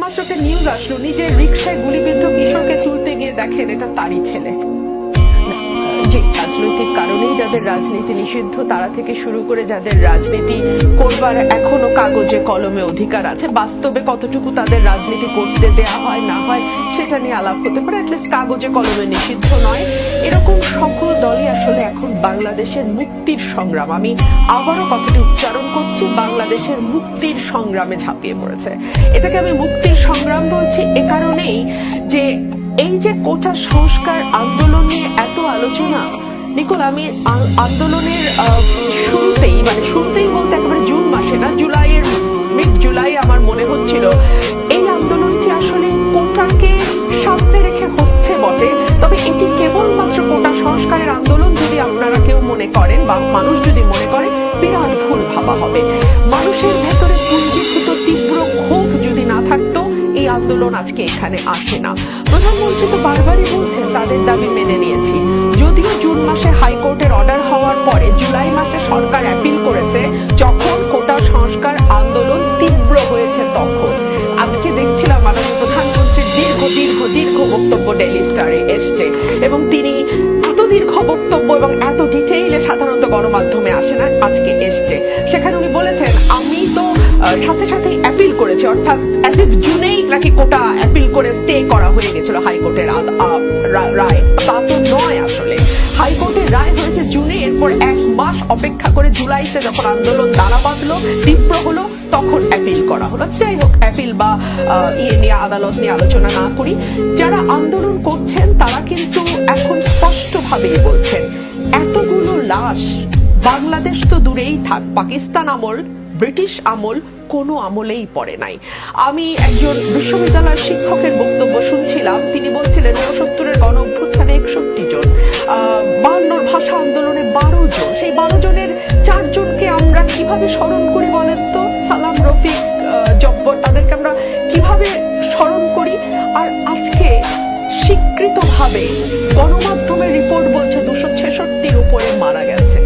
মাত্র একটা নিউজ আসলো, নিজের রিকশায় গুলিবিদ্ধ কিশোরকে তুলতে গিয়ে দেখেন এটা তারই ছেলে। যে রাজনৈতিক কারণেই যাদের রাজনীতি নিষিদ্ধ, তারা থেকে শুরু করে যাদের রাজনীতি করবার এখনো কাগজে কলমে অধিকার আছে, বাস্তবে কতটুকু তাদের রাজনীতি করতে দেয়া হয় না হয় সেটা নিয়ে আলাপ হতে পারে, অ্যাটলিস্ট কাগজে কলমে নিষিদ্ধ নয়। এরকম সকল দলই আসলে এখন বাংলাদেশের মুক্তির সংগ্রাম, আমি আবারও কথাটি উচ্চারণ করছি, বাংলাদেশের মুক্তির সংগ্রামে ঝাঁপিয়ে পড়েছে। এটাকে আমি মুক্তির সংগ্রাম বলছি এ কারণেই যে এই যে কোটা সংস্কার আন্দোলন নিয়ে এত আলোচনা, নিকোল, আমি আন্দোলনের শুরুতেই বলতে একেবারে জুন মাসে না, মিড জুলাই আমার মনে হচ্ছিল এই আন্দোলনটি আসলে কোটাকে সামনে রেখে হচ্ছে বটে, তবে এটি কেবলমাত্র কোটা সংস্কারের আন্দোলন যদি আপনারা কেউ মনে করেন বা মানুষ যদি মনে করে, বিরাট ভুল ভাবা হবে। মানুষের ভেতরে পুঞ্জীভূত তীব্র ক্ষোভ যদি না থাকতো এই আন্দোলন আজকে এখানে আসে না। প্রধানমন্ত্রী তো বারবারই বলছেন তাদের দাবি মেনে নিয়েছি, যদিও জুন মাসে হাইকোর্টের অর্ডার হওয়ার পরে জুলাই মাসে সরকার অ্যাপিল করেছে, যখন কোটা সংস্কার আন্দোলন তীব্র হয়েছে তখন। আজকে দেখছিলাম মাননীয় প্রধানমন্ত্রীর দীর্ঘ বক্তব্য ডেইলি স্টারে এসছে, এবং তিনি এত দীর্ঘ বক্তব্য এবং এত ডিটেইলে সাধারণত গণমাধ্যমে আসে না, আজকে এসছে। সেখানে উনি বলেছেন আমি তো সাথে সাথেই অ্যাপিল করেছি, অর্থাৎ অ্যাজ ইফ জুনেই নাকি কোটা অ্যাপিল করে স্টে করা হয়ে গেছিল হাইকোর্টের রায়। তা তো নয়, আসলে হাইকোর্টের রায় হয়েছে জুনে, এরপর 1 মাস অপেক্ষা করে জুলাইতে যখন আন্দোলন দাঁড়া বাঁধলো, তীব্র হলো, তখন অ্যাপিল করা হলো। যাই হোক, অ্যাপিল বা নিয়ে আদালত নিয়ে আলোচনা না করি, যারা আন্দোলন করছেন তারা কিন্তু এখন স্পষ্টভাবেই বলছেন এতগুলো লাশ, বাংলাদেশ তো দূরেই থাক, পাকিস্তান আমল, ব্রিটিশ আমল কোনো আমলেই পড়ে নাই। আমি একজন বিশ্ববিদ্যালয়ের শিক্ষকের বক্তব্য শুনছিলাম, তিনি বলছিলেন 69-এর গণ অভ্যুত্থানে 61 জন, 52 ভাষা আন্দোলনে 12 জন, সেই 12 জনের 4 জনকে আমরা কিভাবে স্মরণ করি বলেন তো? সালাম, রফিক, জব্বর, তাদেরকে আমরা কিভাবে স্মরণ করি? আর আজকে স্বীকৃতভাবে গণমাধ্যমের রিপোর্ট বলছে 266-র উপরে মারা গেছে,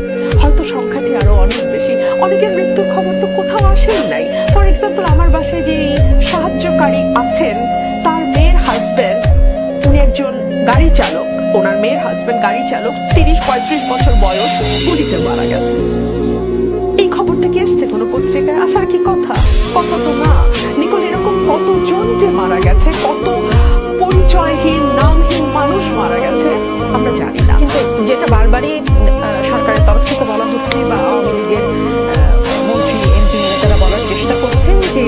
হয়তো সংখ্যাটি আরো অনেক বেশি। অনেকের মৃত্যুর খবর তো কোথাও আসেই নাই। ফর এক্সাম্পল, আমার বাসায় যে সাহায্যকারী আছেন, তার মেয়ের হাজবেন্ড, উনি একজন গাড়ি চালক, ওনার মেয়ের হাজবেন্ড গাড়ি চালক, 30-35 বছর বয়স, গুলিতে মারা গেছে। এই খবরটা কি এসছে কোনো পত্রিকায়? আসার কি কথা? কথা তো না, নিকোল। এরকম কতজন যে মারা গেছে, কত পরিচয়হীন নামহীন মানুষ মারা গেছে আমরা জানি না। কিন্তু যেটা বারবারই সরকারের তরফ থেকে বলা হচ্ছে বা আওয়ামী লীগের মন্ত্রী এমপি নেতারা বলার চেষ্টা করছেন যে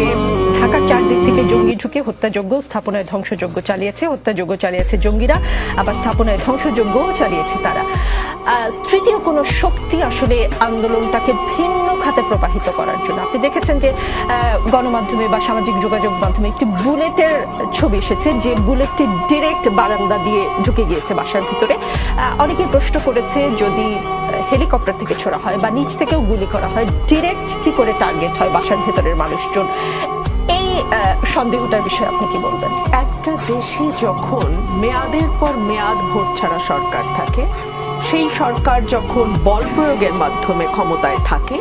ঢাকার চারদিক থেকে জঙ্গি ঢুকে হত্যাযজ্ঞ, স্থাপনায় ধ্বংসযজ্ঞ চালিয়েছে, হত্যাযজ্ঞ চালিয়েছে জঙ্গিরা, আবার স্থাপনায় ধ্বংসযজ্ঞও চালিয়েছে তারা। তৃতীয় কোনো শক্তি আসলে আন্দোলনটাকে ভিন্ন খাতে প্রবাহিত করার জন্য, আপনি দেখেছেন যে গণমাধ্যমে বা সামাজিক যোগাযোগ মাধ্যমে একটি বুলেটের ছবি এসেছে, যে বুলেটটি ডিরেক্ট বারান্দা দিয়ে ঢুকে গিয়েছে বাসার ভিতরে। অনেকে প্রশ্ন করেছে যদি হেলিকপ্টার থেকে ছোড়া হয় বা নিচ থেকেও গুলি করা হয়, ডিরেক্ট কি করে টার্গেট হয় বাসার ভেতরের মানুষজন? এই সন্দেহটার বিষয়ে আপনি কি বলবেন? একটা দেশে যখন মেয়াদের পর মেয়াদ ভোট ছাড়া সরকার থাকে, সেই সরকার যখন বল প্রয়োগের মাধ্যমে ক্ষমতায় থাকে,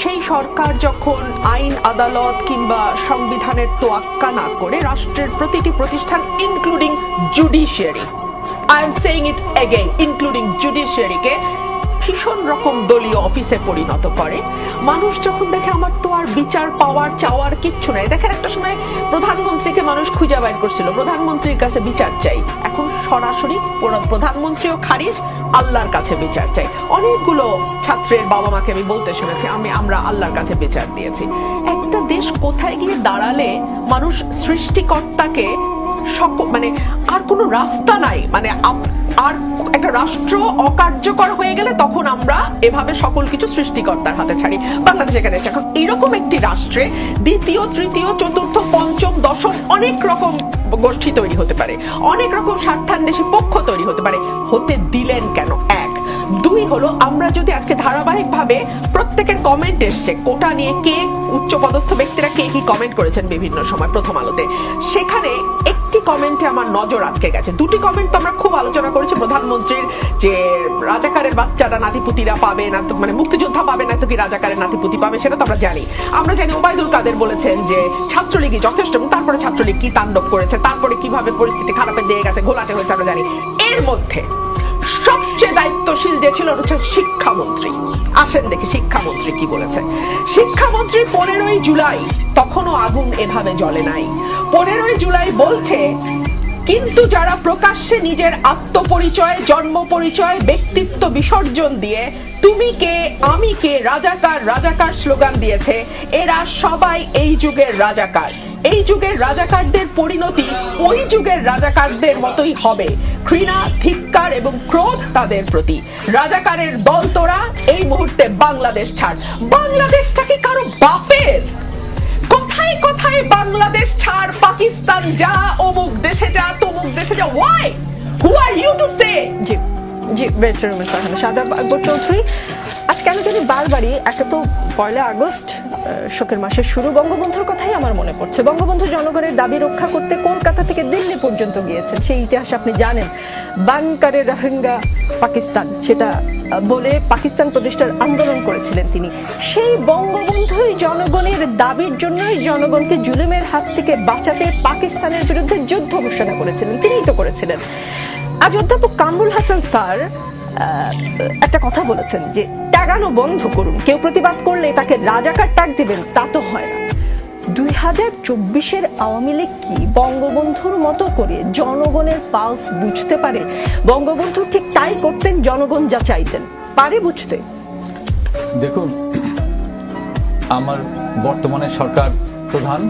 সেই সরকার যখন আইন আদালত কিংবা সংবিধানের তোয়াক্কা না করে রাষ্ট্রের প্রতিটি প্রতিষ্ঠান including judiciary, I am saying it again, including জুডিশিয়ারিকে ভীষণ রকম দলীয় অফিসে পরিণত করে, মানুষ যখন দেখে আমার তো আর বিচার পাওয়ার চাওয়ার কিচ্ছু নাই। দেখেন, একটা সময় প্রধানমন্ত্রীকে মানুষ খুঁজে বাইর করছিল, প্রধানমন্ত্রীর কাছে বিচার চাই, এখন সরাসরি প্রধানমন্ত্রীও খারিজ, আল্লাহর কাছে বিচার চাই। অনেকগুলো ছাত্রের বাবা মাকে আমি বলতে শুনেছি আমরা আল্লাহর কাছে বিচার দিয়েছি। একটা দেশ কোথায় গিয়ে দাঁড়ালে মানুষ সৃষ্টিকর্তাকে মানে আর কোনো রাস্তা নাই, মানে আর একটা রাষ্ট্র অকার্যকর হয়ে গেলে তখন আমরা এভাবে সকল কিছু সৃষ্টিকর্তার হাতে ছাড়ি। বাংলাদেশ এখানে এখন এরকম একটি রাষ্ট্রে দ্বিতীয়, তৃতীয়, চতুর্থ, পঞ্চম, দশম অনেক রকম গোষ্ঠী তৈরি হতে পারে, অনেক রকম স্বার্থান্বেষী পক্ষ তৈরি হতে পারে। হতে দিলেন কেন? 1। দুই হলো, আমরা যদি আজকে ধারাবাহিকভাবে প্রত্যেকের কমেন্ট এসছে কোটা নিয়ে, কে উচ্চপদস্থ ব্যক্তিরা কে কি কমেন্ট করেছেন বিভিন্ন সময় প্রথম আলোতে, সেখানে একটি কমেন্টে আমার নজর আটকে গেছে। দুটি কমেন্ট তো আমরা খুব আলোচনা করেছি, প্রধানমন্ত্রীর যে রাজাকারের বাচ্চারা নাতিপুতিরা পাবে না, তো মানে মুক্তিযোদ্ধা পাবে না তো কি রাজাকারের নাতিপুতি পাবে, সেটা তো আমরা জানি। আমরা জানি ওবায়দুল কাদের বলেছেন যে ছাত্রলীগই যথেষ্ট, এবং তারপরে ছাত্রলীগ কি তাণ্ডব করেছে, তারপরে কিভাবে পরিস্থিতি খারাপের দিয়ে গেছে, ঘোলাটে হয়েছে, আমরা জানি। এর মধ্যে সবচেয়ে দায়িত্বশীল যে ছিল হচ্ছে শিক্ষামন্ত্রী। আসেন দেখি শিক্ষামন্ত্রী কি বলেছে। শিক্ষামন্ত্রী 15ই জুলাই, তখনও আগুন এভাবে জ্বলে নাই, 15ই জুলাই বলছে, কিন্তু যারা প্রকাশ্যে নিজের আত্মপরিচয়, জন্ম পরিচয়, ব্যক্তিত্ব বিসর্জন দিয়ে তুমি কে আমি কে রাজাকার রাজাকার স্লোগান দিয়েছে, এরা সবাই এই যুগের রাজাকার। এই যুগের রাজাকারদের পরিণতি ওই যুগের রাজাকারদের মতোই হবে, ঘৃণা, ধিক্কার এবং ক্রোধ তাদের প্রতি। রাজাকারের দল তোরা, এই মুহূর্তে বাংলাদেশ ছাড়। বাংলাদেশটা কি কারো বাপের? কোথায় কোথায় বাংলাদেশ ছাড়, পাকিস্তান যা, অমুক দেশে যা, তমুক দেশে যা। Why? Who are you to say? জি জি, বেসরুমের ফারহানা শাহাদাত আকবর চৌধুরী, আজ কেন জানি বারবারই, একে তো 1 আগস্ট শোকের মাসের শুরু, বঙ্গবন্ধুর কথাই আমার মনে পড়ছে। বঙ্গবন্ধু জনগণের দাবি রক্ষা করতে কলকাতা থেকে দিল্লি পর্যন্ত গিয়েছেন, সেই ইতিহাস আপনি জানেন। বানকারে রোহিঙ্গা পাকিস্তান, সেটা বলে পাকিস্তান প্রতিষ্ঠার আন্দোলন করেছিলেন তিনি। সেই বঙ্গবন্ধুই জনগণের দাবির জন্যই জনগণকে জুলুমের হাত থেকে বাঁচাতে পাকিস্তানের বিরুদ্ধে যুদ্ধ ঘোষণা করেছিলেন, তিনিই তো করেছিলেন। আজ অধ্যাপক কামরুল হাসান স্যার একটা কথা বলেছেন যে টাগানো বন্ধ করুন, কেউ প্রতিবাদ করলে তাকে রাজাকার ট্যাগ দিবেন, তা তো হয় না। 2024-এর আওয়ামী লীগ কি বঙ্গবন্ধুর মতো করে জনগণের পালস বুঝতে পারে? বঙ্গবন্ধু ঠিক তাই করতেন, জনগণ যা চাইতেন। পারে বুঝতে? দেখুন, আমার বর্তমানে সরকার প্রধান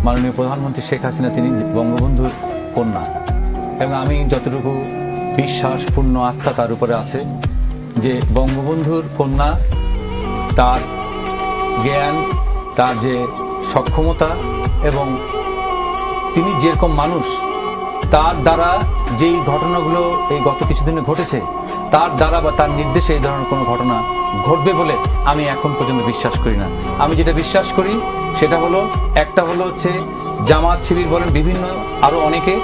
মাননীয় প্রধানমন্ত্রী শেখ হাসিনা, তিনি বঙ্গবন্ধুর কন্যা, এবং আমি যতটুকু বিশ্বাস, পূর্ণ আস্থা তার উপরে আছে যে বঙ্গবন্ধুর কন্যা, তার জ্ঞান, তার যে সক্ষমতা এবং তিনি যেরকম মানুষ, তার দ্বারা যেই ঘটনাগুলো এই গত কিছুদিনে ঘটেছে, তার দ্বারা বা তার নির্দেশে এই ধরনের কোনো ঘটনা ঘটবে বলে আমি এখন পর্যন্ত বিশ্বাস করি না। আমি যেটা বিশ্বাস করি সেটা হলো, একটা হলো হচ্ছে জামাত শিবির বলেন, বিভিন্ন আরো অনেকে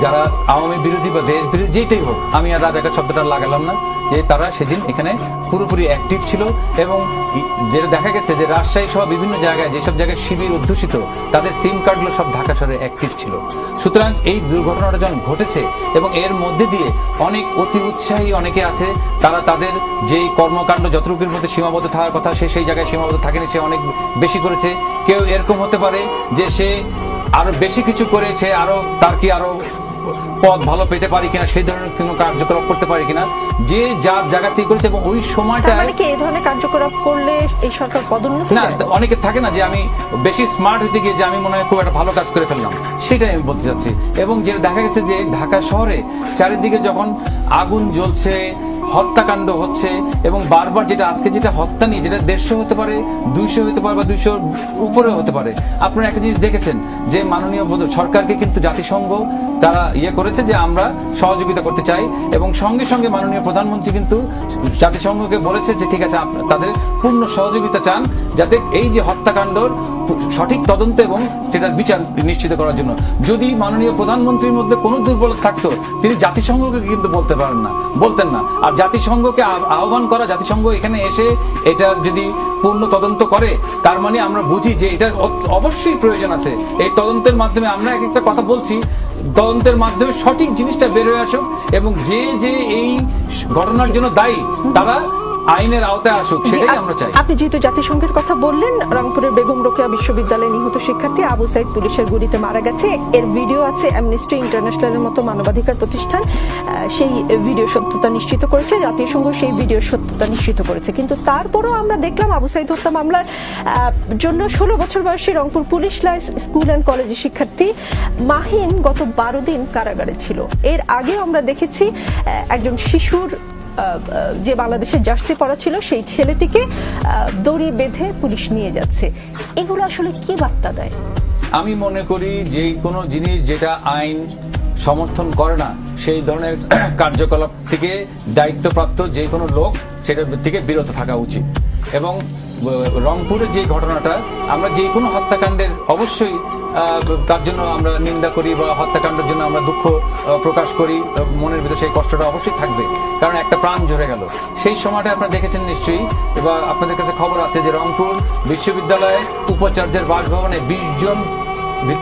যারা আওয়ামী বিরোধী বা দেশ বিরোধী যেটাই হোক, আমি আর রাজাকার শব্দটা লাগালাম না, যে তারা সেদিন এখানে পুরোপুরি অ্যাক্টিভ ছিল। এবং যেটা দেখা গেছে যে রাজশাহী সহ বিভিন্ন জায়গায়, যেসব জায়গায় শিবির অধ্যুষিত, তাদের সিম কার্ডগুলো সব ঢাকা শহরে অ্যাক্টিভ ছিল। সুতরাং এই দুর্ঘটনাটা যখন ঘটেছে এবং এর মধ্যে দিয়ে অনেক অতি উৎসাহী অনেকে আছে, তারা তাদের যেই কর্মকাণ্ড যতটুকুর মধ্যে সীমাবদ্ধ থাকার কথা, সে সেই জায়গায় সীমাবদ্ধ থাকেনি, সে অনেক বেশি করেছে। কেউ এরকম হতে পারে যে সে আরো বেশি কিছু করেছে, আরো তার কি আরো পদ ভালো পেতে পারি কিনা, সেই ধরনের কোনো কার্যকলাপ করতে পারি কিনা, যে যার জায়গা থেকে করেছে। এবং ওই সময়টা এই ধরনের কার্যকলাপ করলে এই সরকার পদোন্নতি না, অনেকে থাকে না যে আমি বেশি স্মার্ট হতে গিয়ে যে আমি মনে হয় খুব একটা ভালো কাজ করে ফেললাম, সেটাই আমি বলতে চাচ্ছি। এবং যেটা দেখা গেছে যে ঢাকা শহরে চারিদিকে যখন আগুন জ্বলছে, হত্যাকাণ্ড হচ্ছে, এবং বারবার যেটা আজকে যেটা হত্যা নিয়ে, যেটা 150 হতে পারে, 200 হতে পারে, বা 200 উপরেও হতে পারে। আপনারা একটা জিনিস দেখেছেন যে মাননীয় সরকারকে কিন্তু জাতিসংঘ তারা করেছে যে আমরা সহযোগিতা করতে চাই, এবং সঙ্গে সঙ্গে মাননীয় প্রধানমন্ত্রী কিন্তু জাতিসংঘকে বলেছে যে ঠিক আছে, তাদের পূর্ণ সহযোগিতা চান যাতে এই যে হত্যাকাণ্ডর সঠিক তদন্ত এবং সেটার বিচার নিশ্চিত করার জন্য। যদি মাননীয় প্রধানমন্ত্রীর মধ্যে কোনো দুর্বলতা থাকতো, তিনি জাতিসংঘকে কিন্তু বলতেন না। আর জাতিসংঘকে আহ্বান করা, জাতিসংঘ এখানে এসে এটার যদি পূর্ণ তদন্ত করে, তার মানে আমরা বুঝি যে এটার অবশ্যই প্রয়োজন আছে। এই তদন্তের মাধ্যমে আমরা এক একটা কথা বলছি, তদন্তের মাধ্যমে সঠিক জিনিসটা বের হয়ে আসুক, এবং যে যে এই ঘটনার জন্য দায়ী তারা আইনের আওতায় আসুক, সেটাই আমরা চাই। আপনি যেহেতু জাতিসংঘের কথা বললেন, রংপুরের বেগম রোকেয়া বিশ্ববিদ্যালয়ে নিহত শিক্ষার্থী আবু সাইদ পুলিশের গুলিতে মারা গেছে, এর ভিডিও আছে। অ্যামনেস্টি ইন্টারন্যাশনালের মতো মানবাধিকার প্রতিষ্ঠান সেই ভিডিও সত্যতা নিশ্চিত করেছে, জাতিসংঘ সেই ভিডিও সত্যতা নিশ্চিত করেছে। কিন্তু তারপরও আমরা দেখলাম আবু সাইদ হত্যা মামলার জন্য 16 বছর বয়সী Rangpur police lines school and কলেজের শিক্ষার্থী মাহিন গত 12 দিন কারাগারে ছিল। এর আগে আমরা দেখেছি একজন শিশুর যে বাংলাদেশের জার্সি পরা ছিল, সেই ছেলেটিকে দড়ি বেঁধে পুলিশ নিয়ে যাচ্ছে। এগুলো আসলে কি বার্তা দেয়? আমি মনে করি যে কোনো জিনিস যেটা আইন সমর্থন করে না সেই ধরনের কার্যকলাপ থেকে দায়িত্বপ্রাপ্ত যে কোনো লোক সেটার থেকে বিরত থাকা উচিত। এবং রংপুরের যে ঘটনাটা, আমরা যে কোনো হত্যাকাণ্ডের অবশ্যই তার জন্য আমরা নিন্দা করি বা হত্যাকাণ্ডের জন্য আমরা দুঃখ প্রকাশ করি, মনের ভিতরে সেই কষ্টটা অবশ্যই থাকবে, কারণ একটা প্রাণ ঝরে গেল। সেই সময়টা আপনারা দেখেছেন নিশ্চয়ই, এবার আপনাদের কাছে খবর আছে যে রংপুর বিশ্ববিদ্যালয়ে উপাচার্যের বাসভবনে 20 জন